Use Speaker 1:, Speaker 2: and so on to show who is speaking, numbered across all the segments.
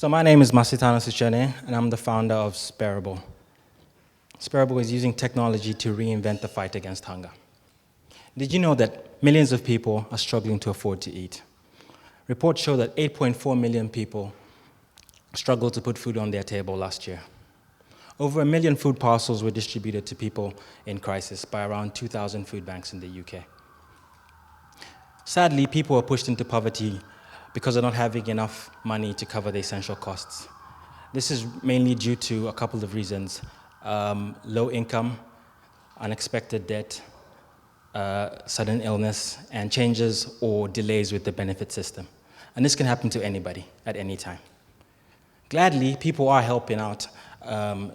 Speaker 1: So my name is Masitano Sichene, and I'm the founder of Spareable. Spareable is using technology to reinvent the fight against hunger. Did you know that millions of people are struggling to afford to eat? Reports show that 8.4 million people struggled to put food on their table last year. Over 1 million food parcels were distributed to people in crisis by around 2,000 food banks in the UK. Sadly, people are pushed into poverty because of not having enough money to cover the essential costs. This is mainly due to a couple of reasons: low income, unexpected debt, sudden illness, and changes or delays with the benefit system. And this can happen to anybody at any time. Gladly, people are helping out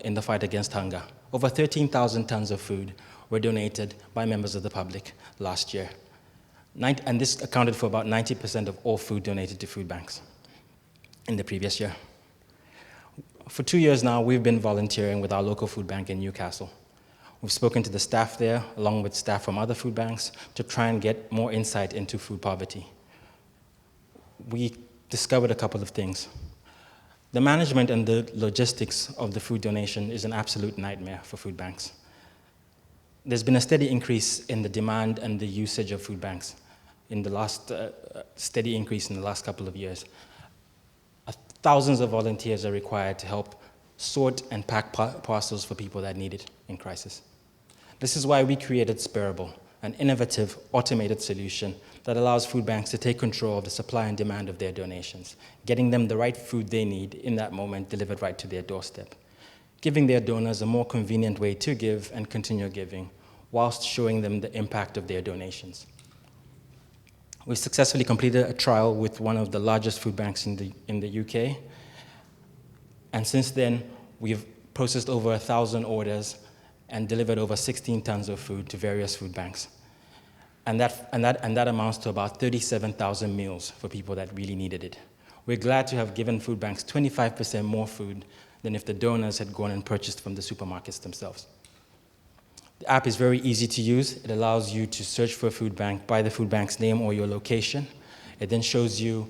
Speaker 1: in the fight against hunger. Over 13,000 tons of food were donated by members of the public last year. And this accounted for about 90% of all food donated to food banks in the previous year. For 2 years now, we've been volunteering with our local food bank in Newcastle. We've spoken to the staff there, along with staff from other food banks, to try and get more insight into food poverty. We discovered a couple of things. The management and the logistics of the food donation is an absolute nightmare for food banks. There's been a steady increase in the demand and the usage of food banks in the last steady increase in the last couple of years. Thousands of volunteers are required to help sort and pack parcels for people that need it in crisis. This is why we created Spareable, an innovative, automated solution that allows food banks to take control of the supply and demand of their donations, getting them the right food they need in that moment delivered right to their doorstep, giving their donors a more convenient way to give and continue giving, whilst showing them the impact of their donations. We successfully completed a trial with one of the largest food banks in the UK, and since then, we've processed over 1,000 orders and delivered over 16 tons of food to various food banks. And that amounts to about 37,000 meals for people that really needed it. We're glad to have given food banks 25% more food than if the donors had gone and purchased from the supermarkets themselves. The app is very easy to use. It allows you to search for a food bank by the food bank's name or your location. It then shows you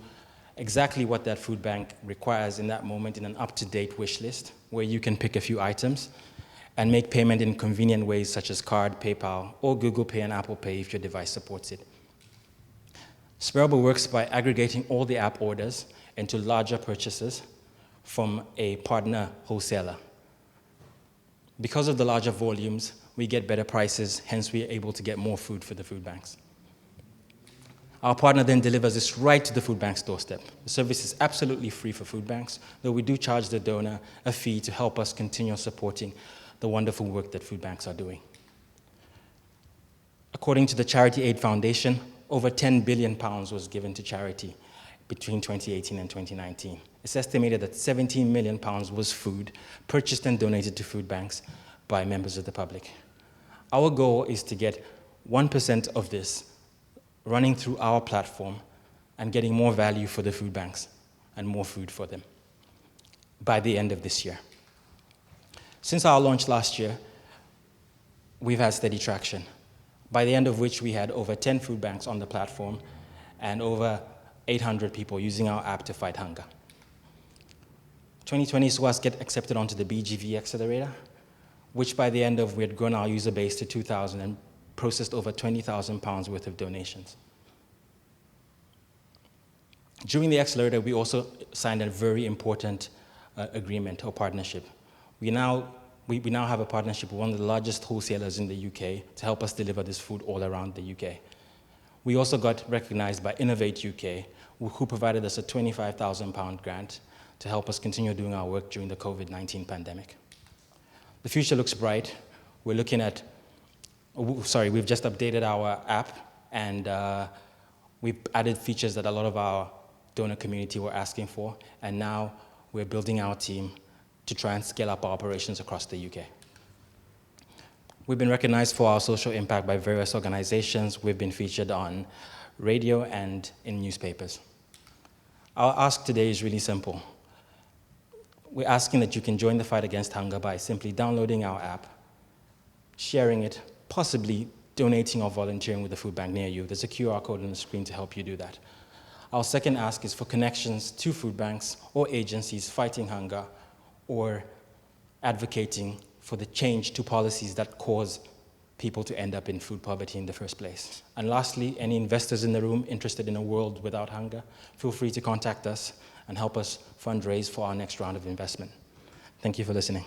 Speaker 1: exactly what that food bank requires in that moment in an up-to-date wish list, where you can pick a few items and make payment in convenient ways such as card, PayPal, or Google Pay and Apple Pay if your device supports it. Spareable works by aggregating all the app orders into larger purchases from a partner wholesaler. Because of the larger volumes, we get better prices, hence we are able to get more food for the food banks. Our partner then delivers this right to the food bank's doorstep. The service is absolutely free for food banks, though we do charge the donor a fee to help us continue supporting the wonderful work that food banks are doing. According to the Charity Aid Foundation, over £10 billion was given to charity between 2018 and 2019. It's estimated that £17 million was food purchased and donated to food banks by members of the public. Our goal is to get 1% of this running through our platform and getting more value for the food banks and more food for them by the end of this year. Since our launch last year, we've had steady traction, by the end of which we had over 10 food banks on the platform and over 800 people using our app to fight hunger. 2020 saw us get accepted onto the BGV accelerator, which by the end of, we had grown our user base to 2,000 and processed over £20,000 worth of donations. During the accelerator, we also signed a very important agreement or partnership. We now have a partnership with one of the largest wholesalers in the UK to help us deliver this food all around the UK. We also got recognized by Innovate UK, who provided us a £25,000 grant to help us continue doing our work during the COVID-19 pandemic. The future looks bright. We've just updated our app, and we've added features that a lot of our donor community were asking for, and now we're building our team to try and scale up our operations across the UK. We've been recognized for our social impact by various organizations. We've been featured on radio and in newspapers. Our ask today is really simple. We're asking that you can join the fight against hunger by simply downloading our app, sharing it, possibly donating or volunteering with a food bank near you. There's a QR code on the screen to help you do that. Our second ask is for connections to food banks or agencies fighting hunger or advocating for the change to policies that cause people to end up in food poverty in the first place. And lastly, any investors in the room interested in a world without hunger, feel free to contact us and help us fundraise for our next round of investment. Thank you for listening.